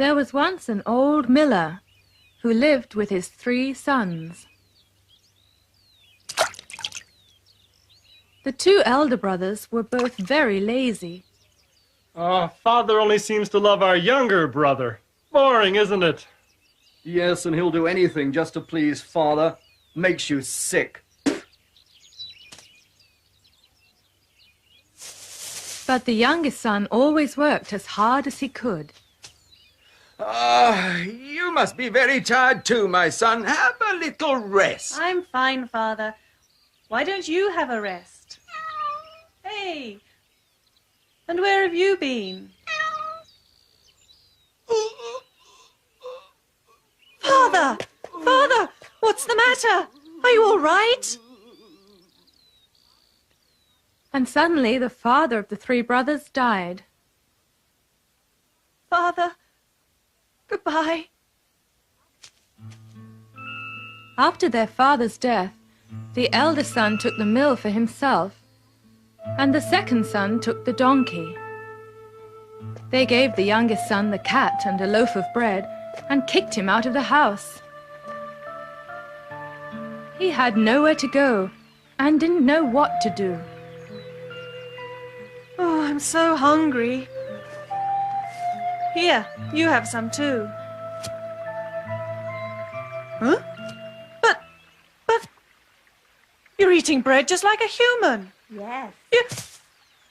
There was once an old miller who lived with his 3 sons. The 2 elder brothers were both very lazy. Father only seems to love our younger brother. Boring, isn't it? Yes, and he'll do anything just to please Father. Makes you sick. But the youngest son always worked as hard as he could. You must be very tired too, my son. Have a little rest. I'm fine, Father. Why don't you have a rest? Hey, and where have you been? Father! Father! What's the matter? Are you all right? And suddenly the father of the 3 brothers died. Father, goodbye. After their father's death, the eldest son took the mill for himself, and the second son took the donkey. They gave the youngest son the cat and a loaf of bread and kicked him out of the house. He had nowhere to go and didn't know what to do. Oh, I'm so hungry. Here, you have some too. Huh? But, you're eating bread just like a human. Yes.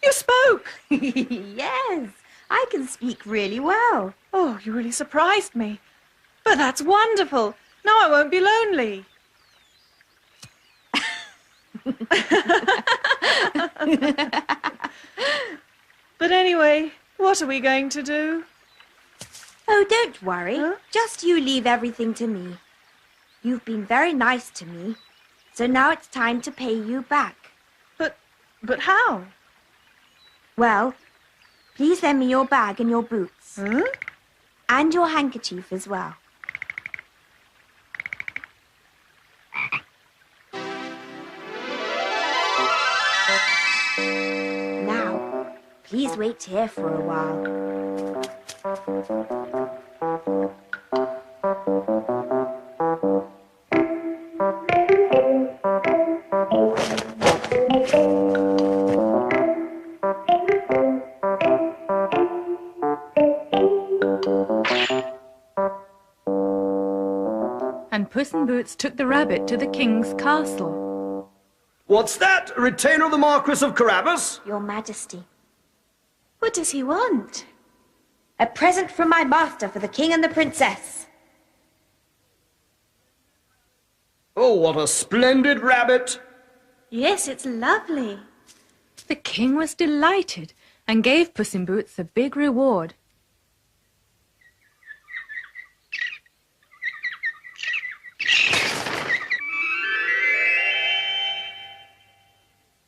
You spoke. Yes, I can speak really well. Oh, you really surprised me. But that's wonderful. Now I won't be lonely. But anyway, what are we going to do? Oh, don't worry. Huh? Just you leave everything to me. You've been very nice to me, so now it's time to pay you back. But how? Well, please lend me your bag and your boots. Huh? And your handkerchief as well. Now, please wait here for a while. And Puss in Boots took the rabbit to the king's castle. What's that? A retainer of the Marquis of Carabas? Your Majesty. What does he want? A present from my master for the king and the princess. Oh, what a splendid rabbit! Yes, it's lovely. The king was delighted and gave Puss in Boots a big reward.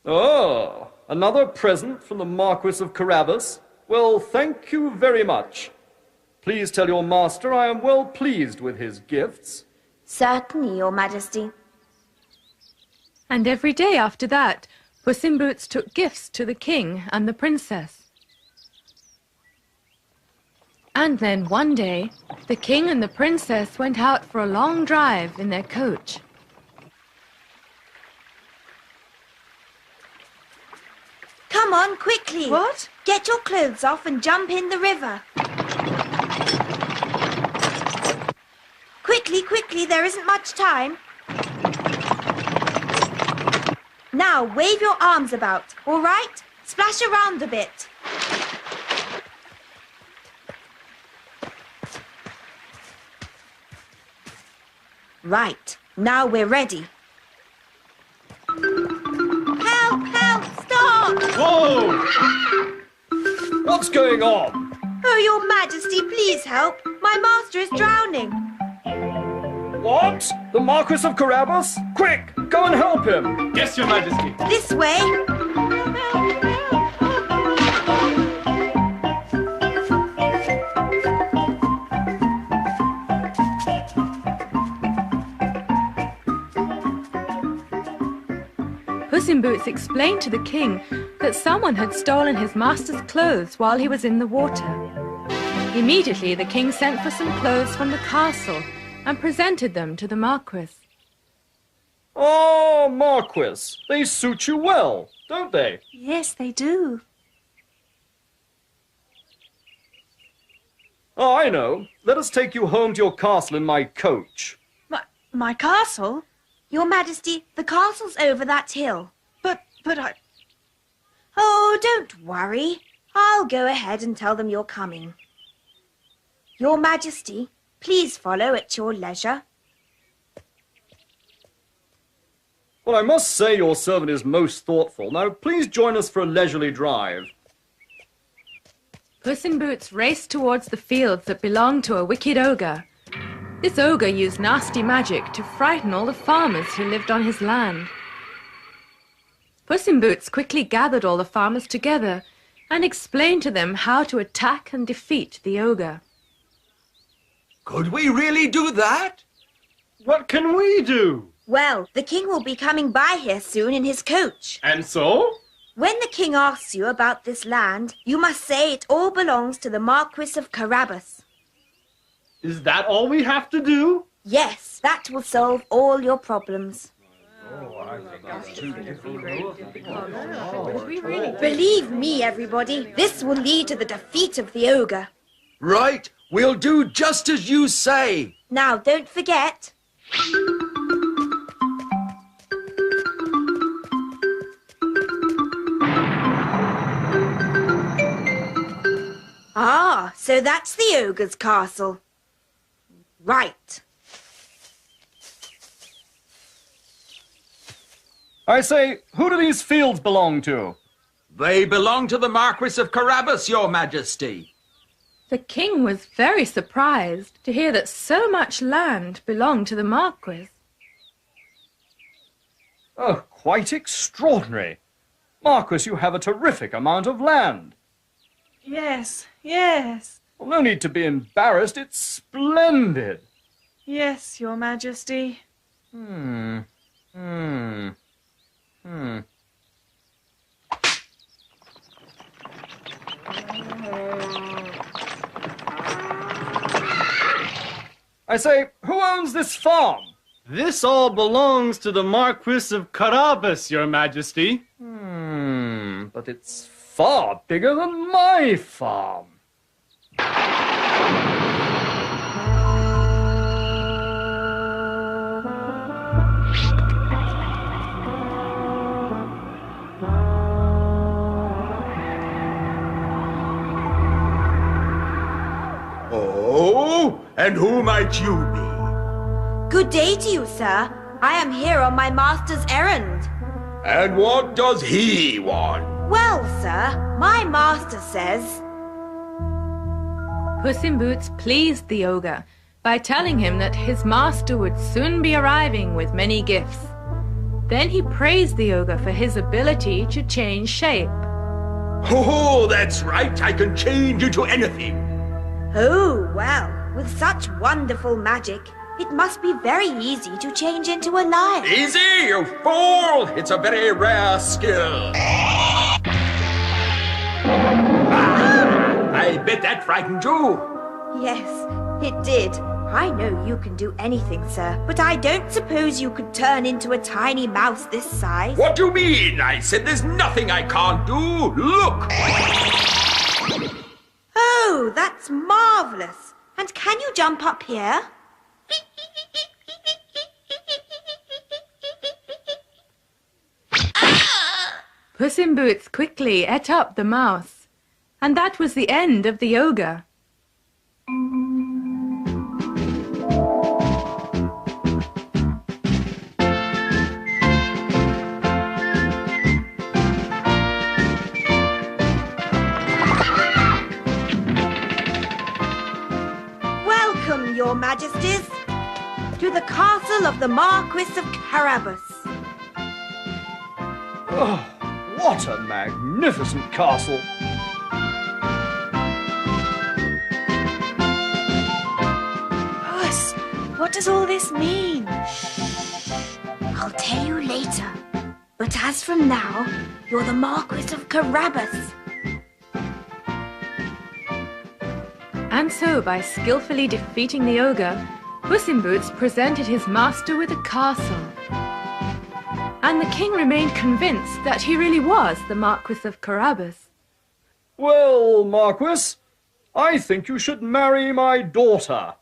Oh, another present from the Marquis of Carabas. Well, thank you very much. Please tell your master I am well pleased with his gifts. Certainly, Your Majesty. And every day after that, Puss in Boots took gifts to the king and the princess. And then one day, the king and the princess went out for a long drive in their coach. Come on, quickly. What? Get your clothes off and jump in the river. Quickly, quickly, there isn't much time. Now, wave your arms about, all right? Splash around a bit. Right, now we're ready. Help, help, stop! Whoa! What's going on? Oh, Your Majesty, please help. My master is drowning. What? The Marquis of Carabas? Quick, go and help him. Yes, Your Majesty. This way. Puss in Boots explained to the king that someone had stolen his master's clothes while he was in the water. Immediately the king sent for some clothes from the castle and presented them to the Marquis. Oh, Marquis, they suit you well, don't they? Yes, they do. Oh, I know. Let us take you home to your castle in my coach. My castle? Your Majesty, the castle's over that hill. But I... Oh, don't worry. I'll go ahead and tell them you're coming. Your Majesty, please follow at your leisure. Well, I must say your servant is most thoughtful. Now, please join us for a leisurely drive. Puss in Boots raced towards the fields that belonged to a wicked ogre. This ogre used nasty magic to frighten all the farmers who lived on his land. Puss in Boots quickly gathered all the farmers together and explained to them how to attack and defeat the ogre. Could we really do that? What can we do? Well, the king will be coming by here soon in his coach. And so? When the king asks you about this land, you must say it all belongs to the Marquis of Carabas. Is that all we have to do? Yes, that will solve all your problems. Believe me, everybody, this will lead to the defeat of the ogre. Right, we'll do just as you say. Now, don't forget. Ah, so that's the ogre's castle. Right. I say, who do these fields belong to? They belong to the Marquis of Carabas, Your Majesty. The king was very surprised to hear that so much land belonged to the Marquis. Oh, quite extraordinary. Marquis, you have a terrific amount of land. Yes, yes. Well, no need to be embarrassed. It's splendid. Yes, Your Majesty. I say, who owns this farm? This all belongs to the Marquis of Carabas, Your Majesty. But it's far bigger than my farm. Oh, and who might you be? Good day to you, sir. I am here on my master's errand. And what does he want? Well, sir, my master says... Puss in Boots pleased the ogre by telling him that his master would soon be arriving with many gifts. Then he praised the ogre for his ability to change shape. Oh, that's right. I can change into anything. Oh, well, with such wonderful magic, it must be very easy to change into a lion. Easy, you fool! It's a very rare skill. I bet that frightened you. Yes, it did. I know you can do anything, sir, but I don't suppose you could turn into a tiny mouse this size. What do you mean? I said there's nothing I can't do. Look! Oh, that's marvelous. And can you jump up here? Puss in Boots quickly ate up the mouse, and that was the end of the ogre. Welcome, your majesties, to the castle of the Marquis of Carabas. Oh, what a magnificent castle. Puss, what does all this mean? I'll tell you later. But as from now, you're the Marquis of Carabas. And so, by skillfully defeating the ogre, Puss in Boots presented his master with a castle. And the king remained convinced that he really was the Marquis of Carabas. Well, Marquis, I think you should marry my daughter.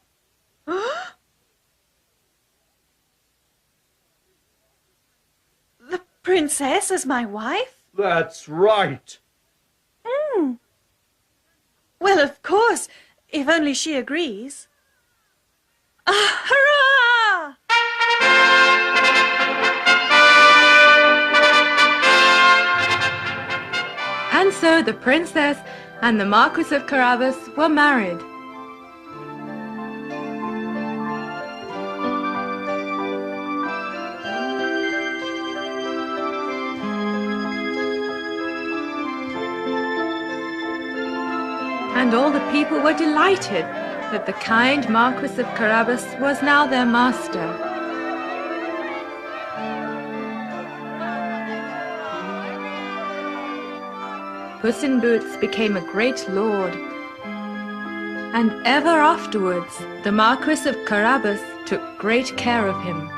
The princess as my wife? That's right. Well, of course, if only she agrees. Hurrah! And so the princess and the Marquis of Carabas were married. And all the people were delighted that the kind Marquis of Carabas was now their master. Puss in Boots became a great lord, and ever afterwards the Marquis of Carabas took great care of him.